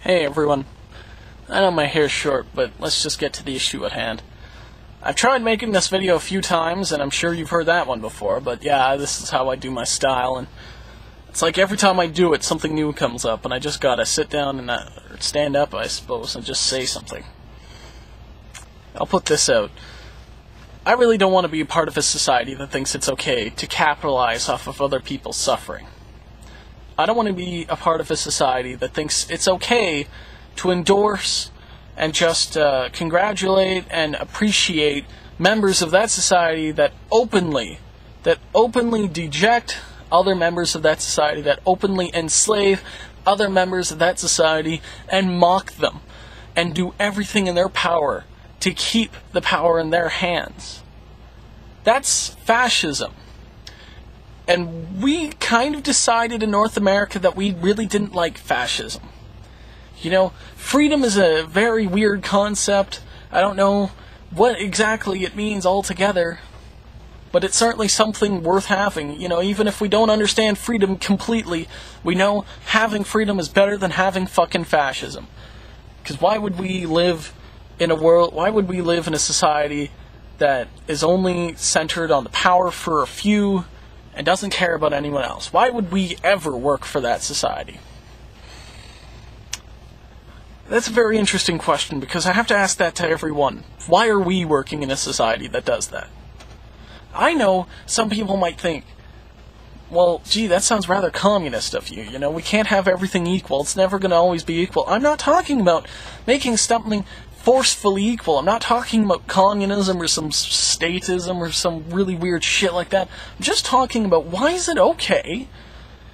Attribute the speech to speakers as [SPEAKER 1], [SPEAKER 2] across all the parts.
[SPEAKER 1] Hey everyone. I know my hair's short, but let's just get to the issue at hand. I've tried making this video a few times, and I'm sure you've heard that one before, but yeah, this is how I do my style, and it's like every time I do it, something new comes up, and I just gotta sit down and or stand up, I suppose, and just say something. I'll put this out. I really don't want to be a part of a society that thinks it's okay to capitalize off of other people's suffering. I don't want to be a part of a society that thinks it's okay to endorse and just congratulate and appreciate members of that society that openly deject other members of that society, that openly enslave other members of that society and mock them and do everything in their power to keep the power in their hands. That's fascism. And we kind of decided in North America that we really didn't like fascism. You know, freedom is a very weird concept. I don't know what exactly it means altogether, but it's certainly something worth having. You know, even if we don't understand freedom completely, we know having freedom is better than having fucking fascism. Because why would we live in a society that is only centered on the power for a few and doesn't care about anyone else? Why would we ever work for that society? That's a very interesting question, because I have to ask that to everyone. Why are we working in a society that does that? I know some people might think, well, gee, that sounds rather communist of you. You know, we can't have everything equal. It's never going to always be equal. I'm not talking about making something forcefully equal. I'm not talking about communism or some statism or some really weird shit like that. I'm just talking about, why is it okay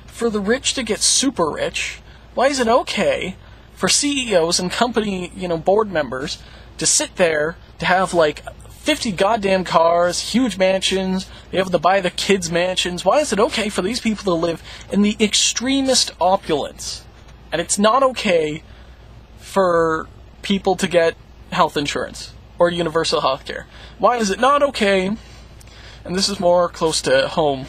[SPEAKER 1] for the rich to get super rich? Why is it okay for CEOs and company, board members to sit there to have like 50 goddamn cars, huge mansions, they have to buy the kids mansions? Why is it okay for these people to live in the extremist opulence? And it's not okay for people to get health insurance or universal health care. Why is it not okay, and this is more close to home,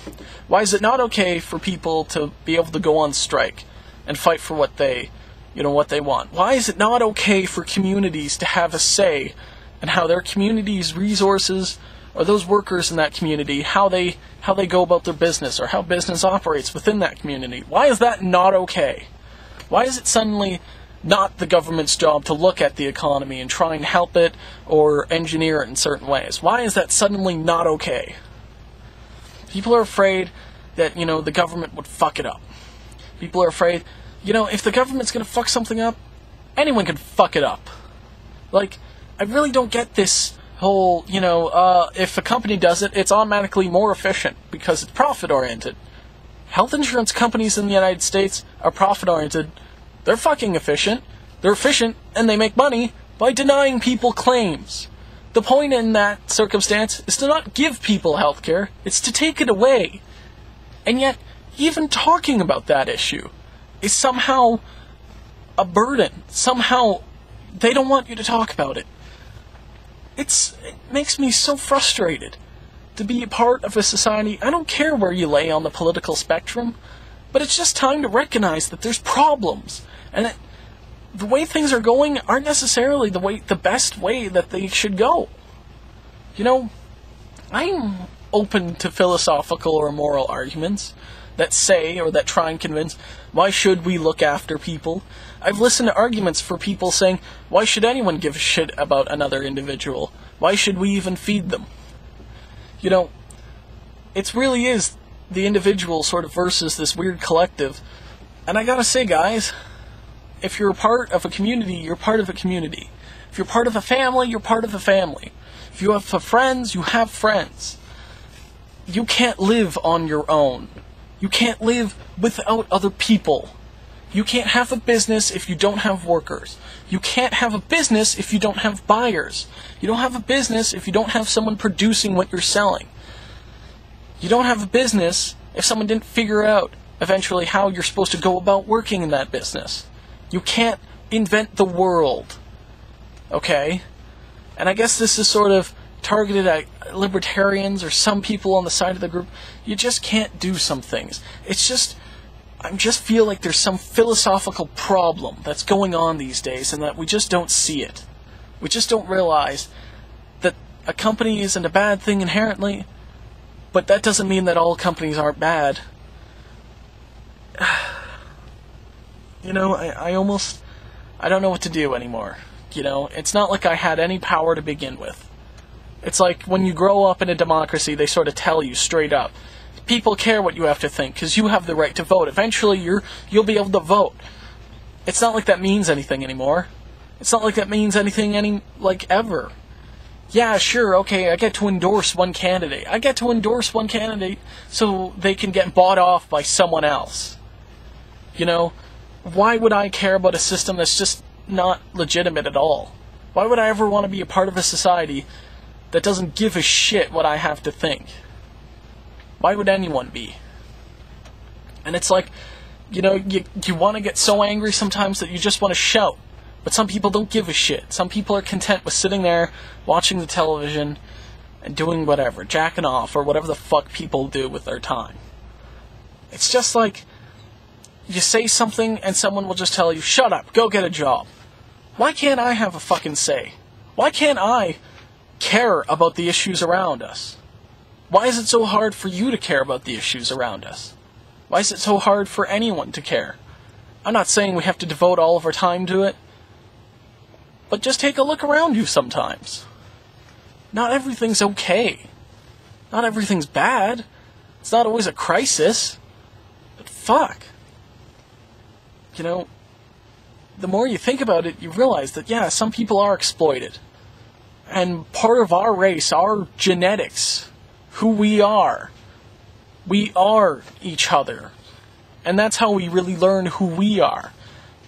[SPEAKER 1] why is it not okay for people to be able to go on strike and fight for what they want? Why is it not okay for communities to have a say in how their community's resources, or those workers in that community, how they go about their business, or how business operates within that community? Why is that not okay? Why is it suddenly not the government's job to look at the economy and try and help it or engineer it in certain ways? Why is that suddenly not okay? People are afraid that, the government would fuck it up. People are afraid, if the government's going to fuck something up, anyone can fuck it up. Like, I really don't get this whole, if a company does it, it's automatically more efficient because it's profit-oriented. Health insurance companies in the United States are profit-oriented. They're fucking efficient. They're efficient, and they make money by denying people claims. The point in that circumstance is to not give people health care, it's to take it away. And yet, even talking about that issue is somehow a burden. Somehow, they don't want you to talk about it. It makes me so frustrated to be a part of a society. I don't care where you lay on the political spectrum, but it's just time to recognize that there's problems, and that the way things are going aren't necessarily the best way that they should go. I'm open to philosophical or moral arguments that say, or that try and convince, why should we look after people? I've listened to arguments for people saying, why should anyone give a shit about another individual? Why should we even feed them? It really is the individual sort of versus this weird collective. And I gotta say, guys, if you're a part of a community, you're part of a community. If you're part of a family, you're part of a family. If you have friends, you have friends. You can't live on your own. You can't live without other people. You can't have a business if you don't have workers. You can't have a business if you don't have buyers. You don't have a business if you don't have someone producing what you're selling. You don't have a business if someone didn't figure out eventually how you're supposed to go about working in that business. You can't invent the world. Okay? And I guess this is sort of targeted at libertarians or some people on the side of the group. You just can't do some things. It's just, I just feel like there's some philosophical problem that's going on these days and that we just don't see it. We just don't realize that a company isn't a bad thing inherently, but that doesn't mean that all companies aren't bad. You know, I don't know what to do anymore. You know, it's not like I had any power to begin with. It's like when you grow up in a democracy, they sort of tell you straight up, people care what you have to think, because you have the right to vote. Eventually, you'll be able to vote. It's not like that means anything anymore. It's not like that means anything ever. Yeah, sure, okay, I get to endorse one candidate. I get to endorse one candidate so they can get bought off by someone else. You know, why would I care about a system that's just not legitimate at all? Why would I ever want to be a part of a society that doesn't give a shit what I have to think? Why would anyone be? And it's like, you know, you want to get so angry sometimes that you just want to shout. But some people don't give a shit. Some people are content with sitting there, watching the television, and doing whatever, jacking off, or whatever the fuck people do with their time. It's just like, you say something and someone will just tell you, shut up, go get a job. Why can't I have a fucking say? Why can't I care about the issues around us? Why is it so hard for you to care about the issues around us? Why is it so hard for anyone to care? I'm not saying we have to devote all of our time to it, but just take a look around you sometimes. Not everything's okay. Not everything's bad. It's not always a crisis. But fuck. You know, the more you think about it, you realize that, yeah, some people are exploited. And part of our race, our genetics, who we are each other. And that's how we really learn who we are.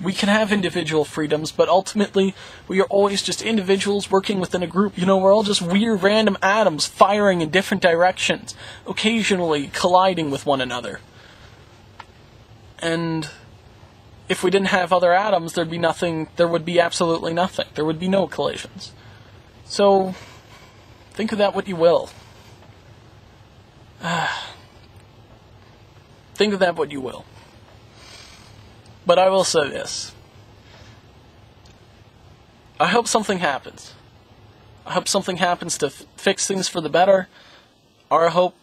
[SPEAKER 1] We can have individual freedoms, but ultimately, we are always just individuals working within a group. You know, we're all just weird random atoms firing in different directions, occasionally colliding with one another. And if we didn't have other atoms, there would be absolutely nothing. There would be no collisions. So, think of that what you will. Think of that what you will. But I will say this. I hope something happens. I hope something happens to fix things for the better. Or I hope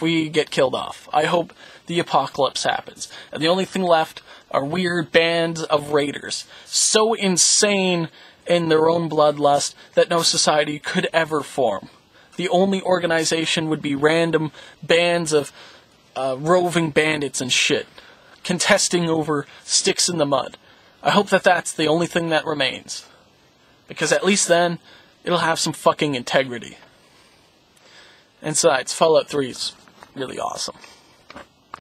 [SPEAKER 1] we get killed off. I hope the apocalypse happens. And the only thing left are weird bands of raiders. So insane in their own bloodlust that no society could ever form. The only organization would be random bands of roving bandits and shit, contesting over sticks in the mud. I hope that that's the only thing that remains. Because at least then, it'll have some fucking integrity. And besides, Fallout 3 is really awesome.